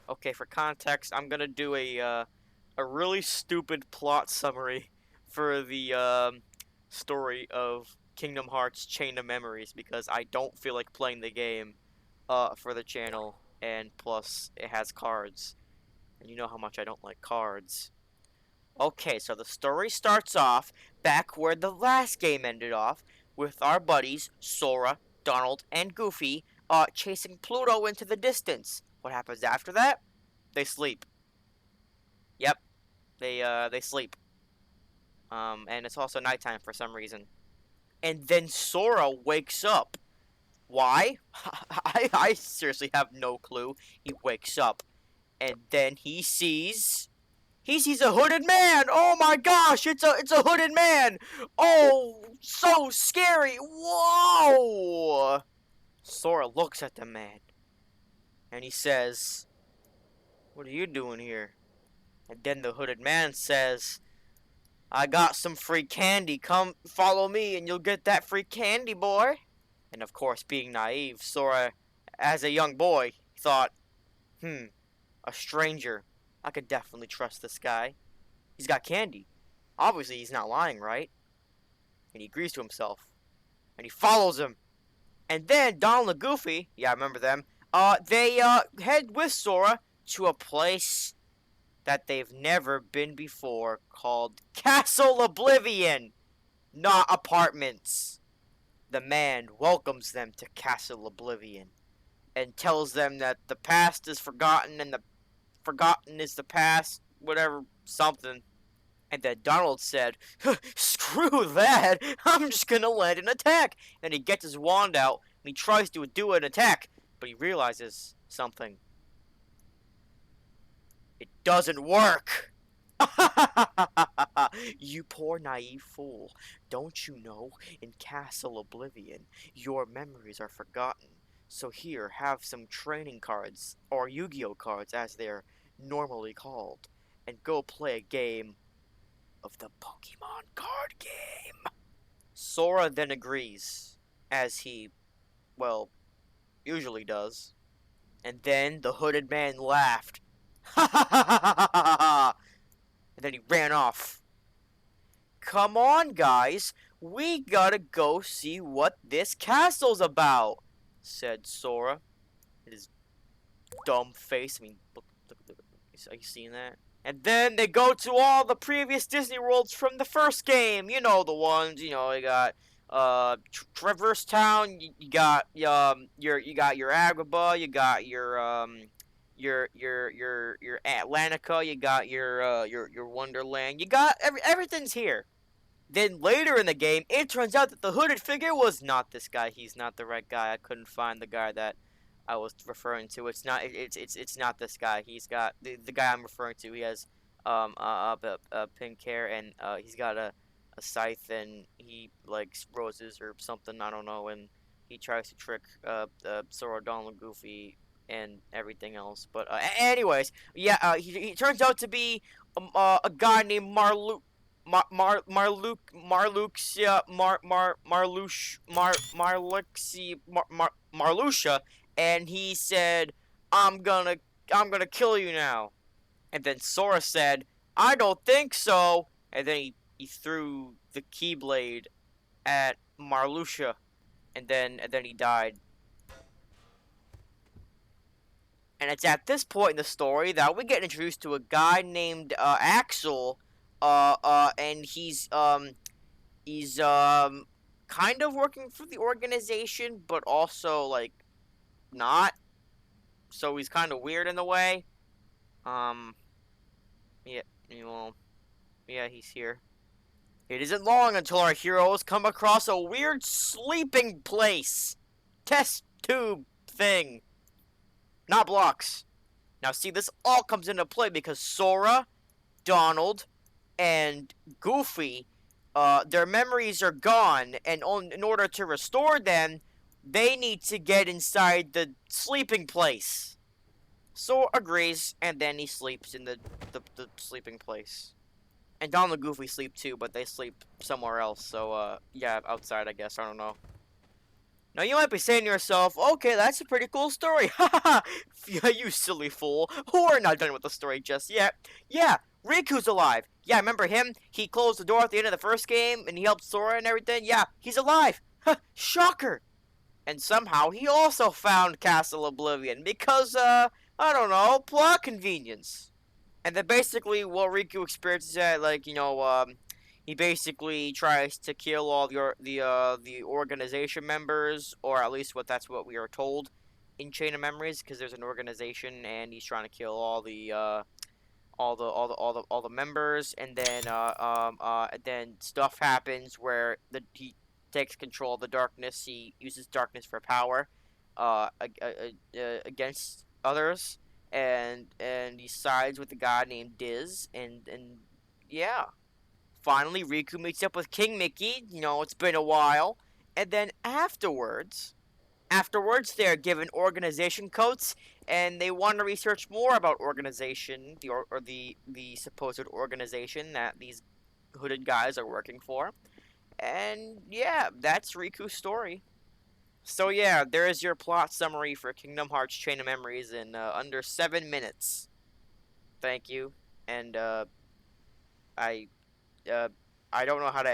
Okay, for context, I'm gonna do a really stupid plot summary for the story of Kingdom Hearts Chain of Memories because I don't feel like playing the game for the channel, and plus it has cards, and you know how much I don't like cards. Okay, so the story starts off back where the last game ended off, with our buddies Sora, Donald, and Goofy chasing Pluto into the distance. What happens after that? They sleep. Yep, they sleep. And it's also nighttime for some reason. And then Sora wakes up. Why? I seriously have no clue. He wakes up, and then he sees a hooded man. Oh my gosh, it's a hooded man. Oh, so scary. Whoa. Sora looks at the man and he says, "What are you doing here?" And then the hooded man says, "I got some free candy. Come follow me and you'll get that free candy, boy." And of course, being naive, Sora, as a young boy, thought, a stranger. I could definitely trust this guy. He's got candy. Obviously, he's not lying, right? And he agrees to himself. And he follows him. And then Donald and Goofy, yeah, I remember them, they head with Sora to a place that they've never been before called Castle Oblivion, not apartments. The man welcomes them to Castle Oblivion and tells them that the past is forgotten and the forgotten is the past, whatever, something. And then Donald said, "Screw that! I'm just gonna land an attack!" Then he gets his wand out and he tries to do an attack, but he realizes something. It doesn't work! You poor naive fool. Don't you know, in Castle Oblivion, your memories are forgotten. So here, have some training cards, or Yu-Gi-Oh cards as they're normally called, and go play a game of the Pokemon card game. Sora then agrees, as he, well, usually does. And then the hooded man laughed. Ha ha ha ha ha ha ha! And then he ran off. "Come on, guys. We gotta go see what this castle's about," said Sora. His dumb face. I mean, look. Are you seeing that? And then they go to all the previous Disney Worlds from the first game. You know the ones. You know you got Traverse Town. You got you got your Agrabah. You got your Atlantica. You got your Wonderland. You got everything's here. Then later in the game, it turns out that the hooded figure was not this guy. He's not the right guy. I couldn't find the guy that I was referring to. It's not this guy. He's got the guy I'm referring to. He has pink hair and he's got a scythe and he likes roses or something. I don't know. And he tries to trick Sora, Donald, Goofy, and everything else. But anyways, yeah, he turns out to be a guy named Marluxia, and he said, "I'm gonna kill you now." And then Sora said, "I don't think so." And then he threw the Keyblade at Marluxia, and then he died. And it's at this point in the story that we get introduced to a guy named Axel, and he's kind of working for the organization, but also like not. So he's kind of weird in the way. Um, yeah, well, yeah, he's here. It isn't long until our heroes come across a weird sleeping place, test tube thing, not blocks. Now, see, this all comes into play because Sora, Donald, and Goofy, their memories are gone, and in order to restore them, they need to get inside the sleeping place. Sora agrees, and then he sleeps in the sleeping place. And Donald and Goofy sleep too, but they sleep somewhere else, so, yeah, outside, I guess, I don't know. Now you might be saying to yourself, okay, that's a pretty cool story. Ha ha ha! You silly fool. We're not done with the story just yet. Yeah, Riku's alive. Yeah, remember him? He closed the door at the end of the first game and he helped Sora and everything. Yeah, he's alive. Shocker. And somehow he also found Castle Oblivion because, I don't know, plot convenience. And then basically what Riku experiences at, like, he basically tries to kill all the organization members, or at least that's what we are told in Chain of Memories, because there's an organization and he's trying to kill all the members, and then stuff happens where he takes control of the darkness. He uses darkness for power, against others, and he sides with a guy named Diz, and yeah. Finally, Riku meets up with King Mickey. It's been a while, and then afterwards, they're given organization codes, and they want to research more about organization, the supposed organization that these hooded guys are working for. And yeah, that's Riku's story. So yeah, there is your plot summary for Kingdom Hearts Chain of Memories in under 7 minutes. Thank you, and I uh, I don't know how to